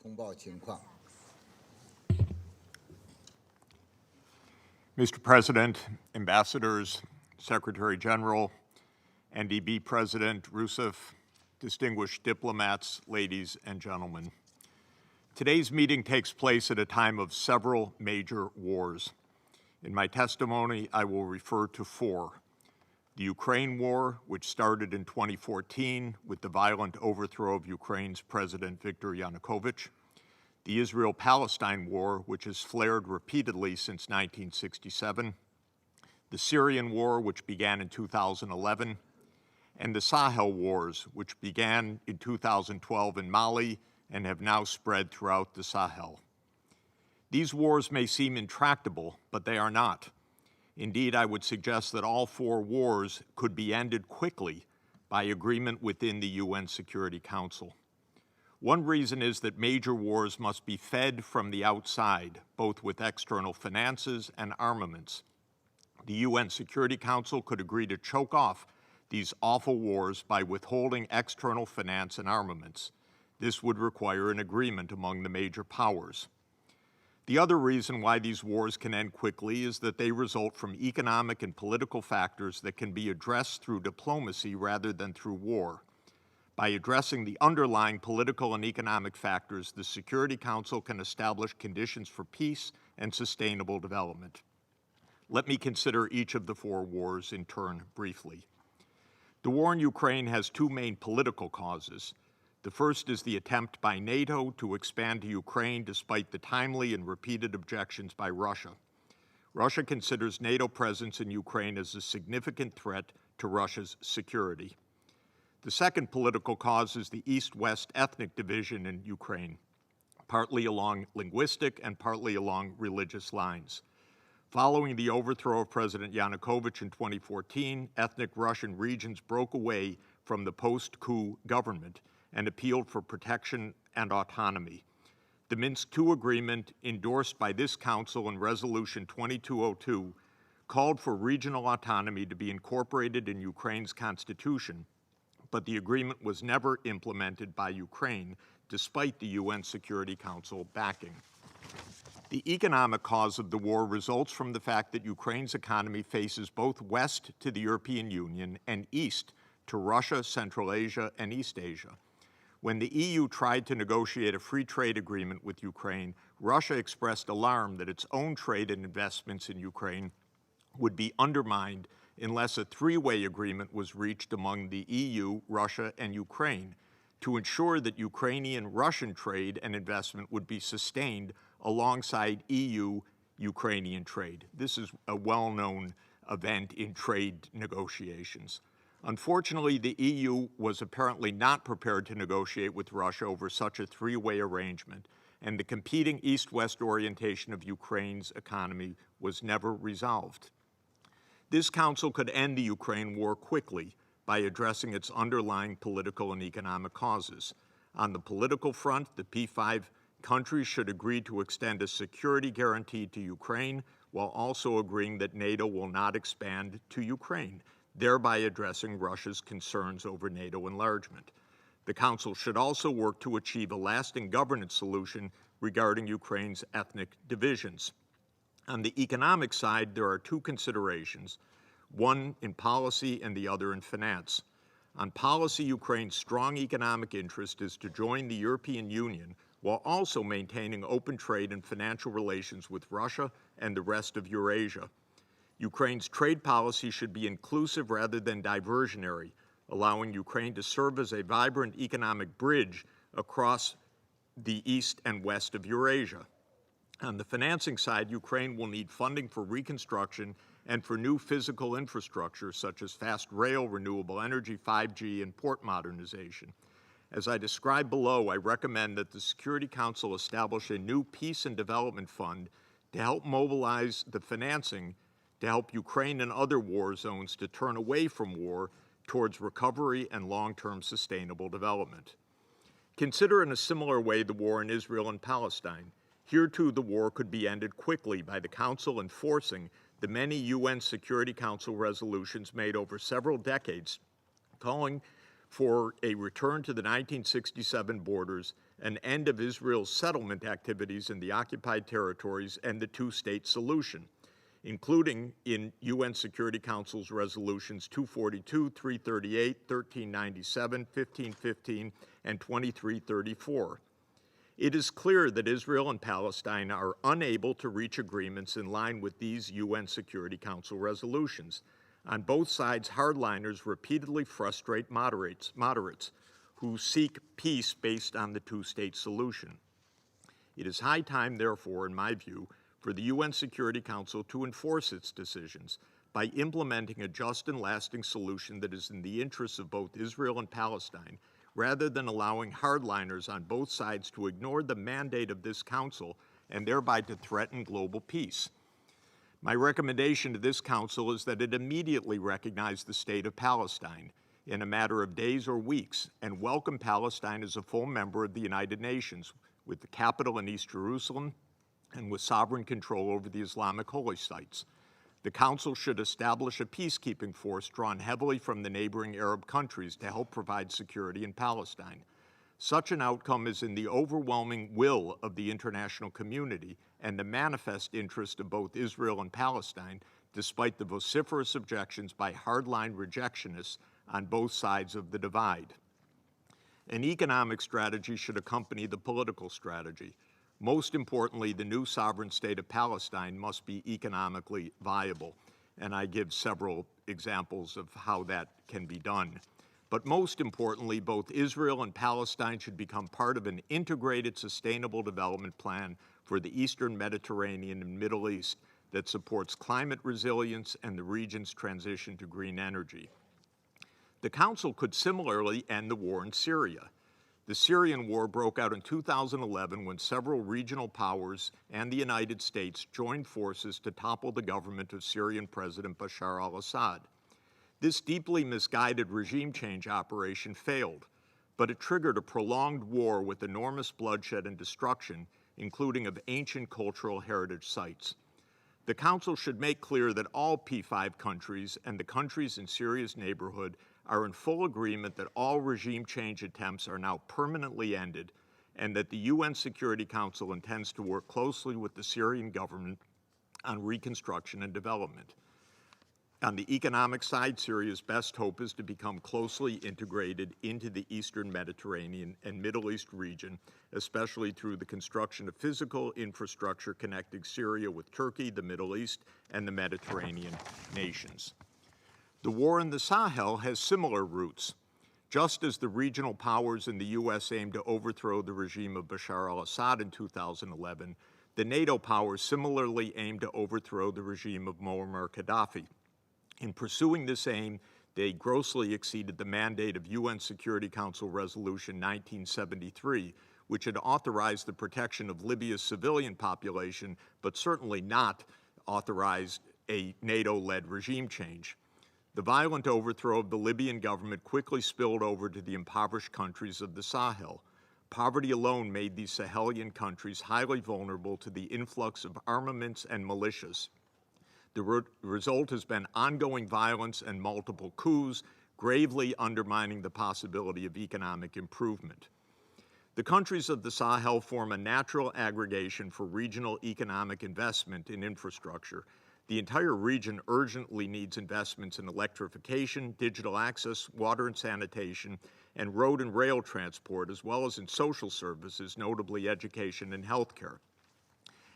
通报情况。 Mr. President, Ambassadors, Secretary General, NDB President Rousseff, distinguished diplomats, ladies and gentlemen. Today's meeting takes place at a time of several major wars. In my testimony, I will refer to four. The Ukraine War, which started in 2014 with the violent overthrow of Ukraine's President Viktor Yanukovych. The Israel-Palestine War, which has flared repeatedly since 1967. The Syrian War, which began in 2011. And the Sahel Wars, which began in 2012 in Mali and have now spread throughout the Sahel. These wars may seem intractable, but they are not. Indeed, I would suggest that all four wars could be ended quickly by agreement within the UN Security Council. One reason is that major wars must be fed from the outside, both with external finances and armaments. The UN Security Council could agree to choke off these awful wars by withholding external finance and armaments. This would require an agreement among the major powers. The other reason why these wars can end quickly is that they result from economic and political factors that can be addressed through diplomacy rather than through war. By addressing the underlying political and economic factors, the Security Council can establish conditions for peace and sustainable development. Let me consider each of the four wars in turn briefly. The war in Ukraine has two main political causes. The first is the attempt by NATO to expand to Ukraine despite the timely and repeated objections by Russia. Russia considers NATO presence in Ukraine as a significant threat to Russia's security. The second political cause is the East-West ethnic division in Ukraine, partly along linguistic and partly along religious lines. Following the overthrow of President Yanukovych in 2014, ethnic Russian regions broke away from the post-coup government and appealed for protection and autonomy. The Minsk II agreement, endorsed by this Council in Resolution 2202, called for regional autonomy to be incorporated in Ukraine's constitution, but the agreement was never implemented by Ukraine, despite the UN Security Council backing. The economic cause of the war results from the fact that Ukraine's economy faces both west to the European Union and east to Russia, Central Asia, and East Asia. When the EU tried to negotiate a free trade agreement with Ukraine, Russia expressed alarm that its own trade and investments in Ukraine would be undermined unless a three-way agreement was reached among the EU, Russia, and Ukraine to ensure that Ukrainian-Russian trade and investment would be sustained alongside EU-Ukrainian trade. This is a well-known event in trade negotiations. Unfortunately, the EU was apparently not prepared to negotiate with Russia over such a three-way arrangement, and the competing East-West orientation of Ukraine's economy was never resolved. This Council could end the Ukraine war quickly by addressing its underlying political and economic causes. On the political front, the P5 countries should agree to extend a security guarantee to Ukraine while also agreeing that NATO will not expand to Ukraine, thereby addressing Russia's concerns over NATO enlargement. The Council should also work to achieve a lasting governance solution regarding Ukraine's ethnic divisions. On the economic side, there are two considerations, one in policy and the other in finance. On policy, Ukraine's strong economic interest is to join the European Union while also maintaining open trade and financial relations with Russia and the rest of Eurasia. Ukraine's trade policy should be inclusive rather than diversionary, allowing Ukraine to serve as a vibrant economic bridge across the east and west of Eurasia. On the financing side, Ukraine will need funding for reconstruction and for new physical infrastructure such as fast rail, renewable energy, 5G, and port modernization. As I described below, I recommend that the Security Council establish a new peace and development fund to help mobilize the financing to help Ukraine and other war zones to turn away from war towards recovery and long-term sustainable development. Consider in a similar way the war in Israel and Palestine. Here, too, the war could be ended quickly by the Council enforcing the many UN Security Council resolutions made over several decades calling for a return to the 1967 borders, an end of Israel's settlement activities in the occupied territories, and the two-state solution, including in UN Security Council's resolutions 242, 338, 1397, 1515, and 2334. It is clear that Israel and Palestine are unable to reach agreements in line with these UN Security Council resolutions. On both sides, hardliners repeatedly frustrate moderates who seek peace based on the two-state solution. It is high time, therefore, in my view, for the UN Security Council to enforce its decisions by implementing a just and lasting solution that is in the interests of both Israel and Palestine, rather than allowing hardliners on both sides to ignore the mandate of this council and thereby to threaten global peace. My recommendation to this council is that it immediately recognize the state of Palestine in a matter of days or weeks and welcome Palestine as a full member of the United Nations, with the capital in East Jerusalem and with sovereign control over the Islamic holy sites. The council should establish a peacekeeping force drawn heavily from the neighboring Arab countries to help provide security in Palestine. Such an outcome is in the overwhelming will of the international community and the manifest interest of both Israel and Palestine, despite the vociferous objections by hardline rejectionists on both sides of the divide. An economic strategy should accompany the political strategy. Most importantly, the new sovereign state of Palestine must be economically viable, and I give several examples of how that can be done. But most importantly, both Israel and Palestine should become part of an integrated, sustainable development plan for the Eastern Mediterranean and Middle East that supports climate resilience and the region's transition to green energy. The Council could similarly end the war in Syria. The Syrian war broke out in 2011 when several regional powers and the United States joined forces to topple the government of Syrian President Bashar al-Assad. This deeply misguided regime change operation failed, but it triggered a prolonged war with enormous bloodshed and destruction, including of ancient cultural heritage sites. The Council should make clear that all P5 countries and the countries in Syria's neighborhood are in full agreement that all regime change attempts are now permanently ended, and that the UN Security Council intends to work closely with the Syrian government on reconstruction and development. On the economic side, Syria's best hope is to become closely integrated into the Eastern Mediterranean and Middle East region, especially through the construction of physical infrastructure connecting Syria with Turkey, the Middle East, and the Mediterranean nations. The war in the Sahel has similar roots. Just as the regional powers in the U.S. aimed to overthrow the regime of Bashar al-Assad in 2011, the NATO powers similarly aimed to overthrow the regime of Muammar Gaddafi. In pursuing this aim, they grossly exceeded the mandate of UN Security Council Resolution 1973, which had authorized the protection of Libya's civilian population, but certainly not authorized a NATO-led regime change. The violent overthrow of the Libyan government quickly spilled over to the impoverished countries of the Sahel. Poverty alone made these Sahelian countries highly vulnerable to the influx of armaments and militias. The result has been ongoing violence and multiple coups, gravely undermining the possibility of economic improvement. The countries of the Sahel form a natural aggregation for regional economic investment in infrastructure. The entire region urgently needs investments in electrification, digital access, water and sanitation, and road and rail transport, as well as in social services, notably education and healthcare.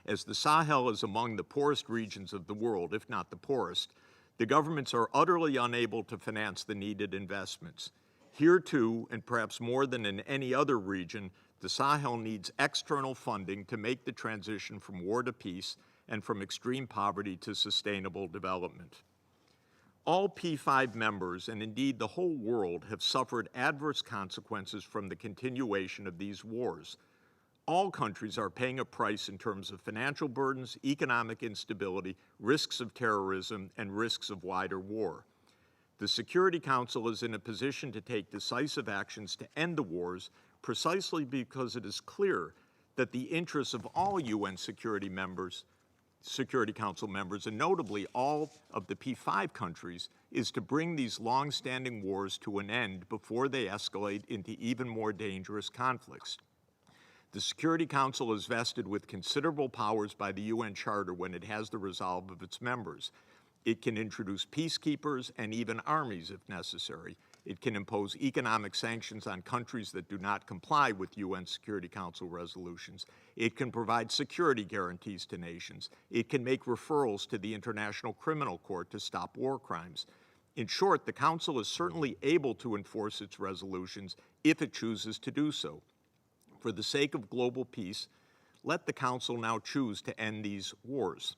As the Sahel is among the poorest regions of the world, if not the poorest, the governments are utterly unable to finance the needed investments. Here too, and perhaps more than in any other region, the Sahel needs external funding to make the transition from war to peace and from extreme poverty to sustainable development. All P5 members, and indeed the whole world, have suffered adverse consequences from the continuation of these wars. All countries are paying a price in terms of financial burdens, economic instability, risks of terrorism, and risks of wider war. The Security Council is in a position to take decisive actions to end the wars precisely because it is clear that the interests of all UN security members Security Council members, and notably all of the P5 countries, is to bring these long-standing wars to an end before they escalate into even more dangerous conflicts. The Security Council is vested with considerable powers by the UN Charter when it has the resolve of its members. It can introduce peacekeepers and even armies if necessary. It can impose economic sanctions on countries that do not comply with UN Security Council resolutions. It can provide security guarantees to nations. It can make referrals to the International Criminal Court to stop war crimes. In short, the Council is certainly able to enforce its resolutions if it chooses to do so. For the sake of global peace, let the Council now choose to end these wars.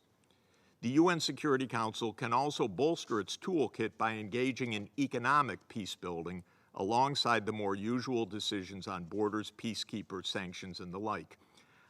The UN Security Council can also bolster its toolkit by engaging in economic peace building alongside the more usual decisions on borders, peacekeepers, sanctions, and the like.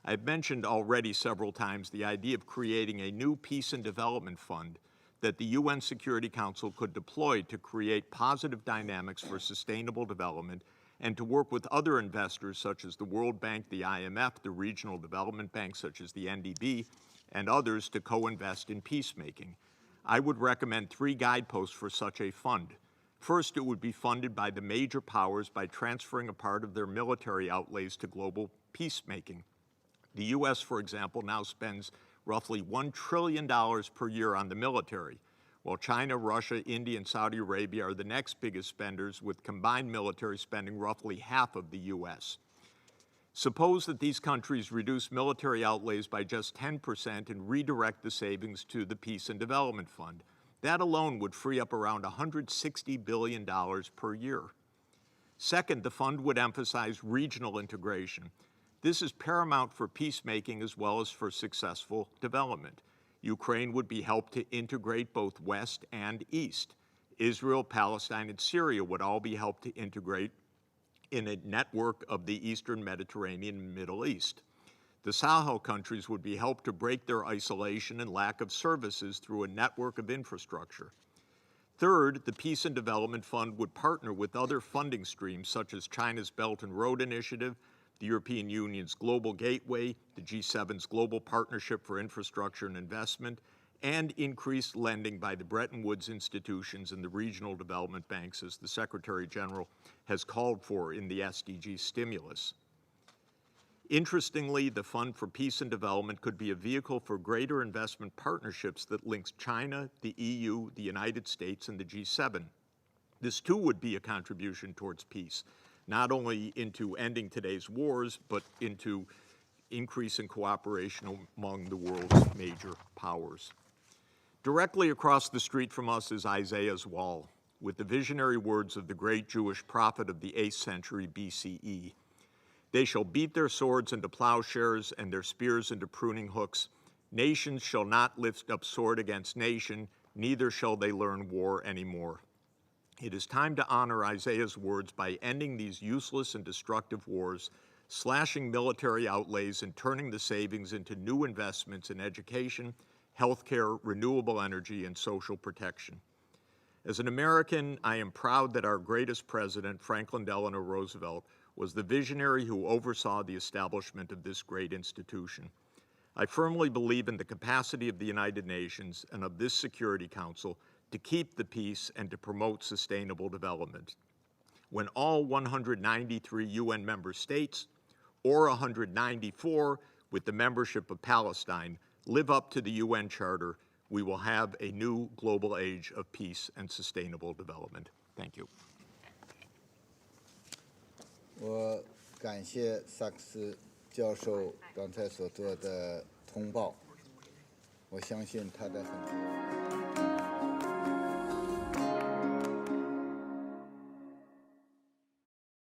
I've mentioned already several times the idea of creating a new peace and development fund that the UN Security Council could deploy to create positive dynamics for sustainable development and to work with other investors such as the World Bank, the IMF, the regional development banks such as the NDB, and others to co-invest in peacemaking. I would recommend 3 guideposts for such a fund. First, it would be funded by the major powers by transferring a part of their military outlays to global peacemaking. The U.S., for example, now spends roughly $1 trillion per year on the military, while China, Russia, India, and Saudi Arabia are the next biggest spenders, with combined military spending roughly half of the U.S. Suppose that these countries reduce military outlays by just 10% and redirect the savings to the Peace and Development Fund. That alone would free up around $160 billion per year. Second, the fund would emphasize regional integration. This is paramount for peacemaking as well as for successful development. Ukraine would be helped to integrate both West and East. Israel, Palestine, and Syria would all be helped to integrate in a network of the Eastern Mediterranean and Middle East. The Sahel countries would be helped to break their isolation and lack of services through a network of infrastructure. Third, the Peace and Development Fund would partner with other funding streams such as China's Belt and Road Initiative, the European Union's Global Gateway, the G7's Global Partnership for Infrastructure and Investment, and increased lending by the Bretton Woods institutions and the regional development banks, as the Secretary General has called for in the SDG stimulus. Interestingly, the Fund for Peace and Development could be a vehicle for greater investment partnerships that links China, the EU, the United States, and the G7. This too would be a contribution towards peace, not only into ending today's wars, but into increasing cooperation among the world's major powers. Directly across the street from us is Isaiah's wall, with the visionary words of the great Jewish prophet of the 8th century BCE. They shall beat their swords into plowshares and their spears into pruning hooks. Nations shall not lift up sword against nation, neither shall they learn war anymore. It is time to honor Isaiah's words by ending these useless and destructive wars, slashing military outlays and turning the savings into new investments in education, healthcare, renewable energy, and social protection. As an American, I am proud that our greatest president, Franklin Delano Roosevelt, was the visionary who oversaw the establishment of this great institution. I firmly believe in the capacity of the United Nations and of this Security Council to keep the peace and to promote sustainable development. When all 193 UN member states, or 194 with the membership of Palestine, live up to the UN Charter, we will have a new global age of peace and sustainable development. Thank you. 我感谢萨克斯教授刚才所做的通报，我相信他的很。